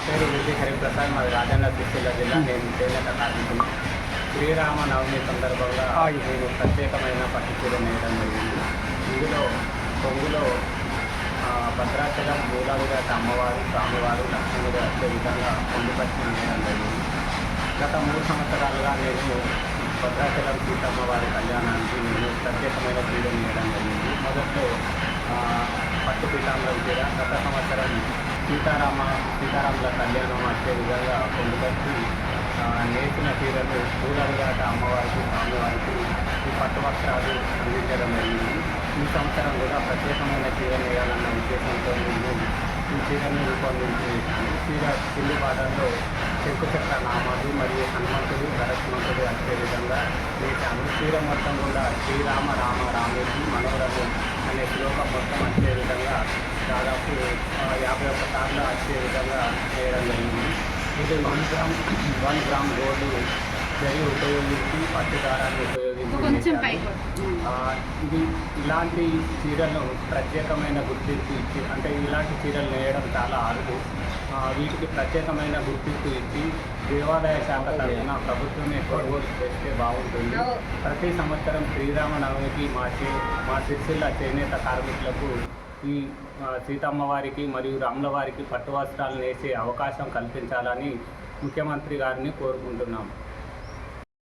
పేరు విజయ్ హరిప్రసాద్, మాది రాజన్న సిరిసిల్ల జిల్లా. నేను చేనేత కార్మికులు. శ్రీరామనవమి సందర్భంగా నేను ప్రత్యేకమైన పట్టు చీర నేయడం జరిగింది. ఇందులో కొంగులో భద్రాచలం మూలావిరాట అమ్మవారు, స్వామివారు, లక్ష్మణుడు వచ్చే విధంగా పొందుపరిచి నేయడం జరిగింది. గత 3 సంవత్సరాలుగా నేను భద్రాచలం సీతమ్మవారి కళ్యాణానికి నేను ప్రత్యేకమైన చీర నేయడం జరిగింది. మొదట్లో పట్టు పీతాంబరం చీర, గత సంవత్సరం సీతారాముల కళ్యాణం వచ్చే విధంగా పొందుపరిచి నేసిన చీరలు మూలావిరాట అమ్మవారికి, స్వామివారికి ఈ పట్టు వస్త్రాలు అందించడం జరిగింది. ఈ సంవత్సరం కూడా ప్రత్యేకమైన చీర నేయాలన్న ఉద్దేశంతో నేను ఈ చీరను రూపొందించి చీర కింది భాగంలో శంకుచక్ర నామాలు మరియు హనుమంతుడు, గరత్మంతుడు వచ్చే విధంగా నేసాను. చీర మొత్తం కూడా శ్రీరామ రామ రామేసి మనోరథం అనే శ్లోకం మొత్తం వచ్చే విధంగా దాదాపు 51 సార్లు వచ్చే విధంగా చేయడం జరిగింది. ఇది 1 గ్రామ్ గోల్డ్ జరి ఉపయోగించి పట్టు దారాన్ని ఉపయోగించి ఇది ఇలాంటి చీరలు ప్రత్యేకమైన గుర్తింపు ఇచ్చి, అంటే ఇలాంటి చీరలు నేయడం చాలా అరుదు. వీటికి ప్రత్యేకమైన గుర్తింపు ఇచ్చి దేవాదాయ శాఖ తరఫున ప్రభుత్వమే కొనుగోలు చేస్తే బాగుంటుంది. ప్రతి సంవత్సరం శ్రీరామనవమికి మా సిరిసిల్ల చేనేత కార్మికులకు ఈ సీతమ్మవారికి మరియు రాముల వారికి పట్టు వస్త్రాలు నేసే అవకాశం కల్పించాలని ముఖ్యమంత్రి గారిని కోరుకుంటున్నాం.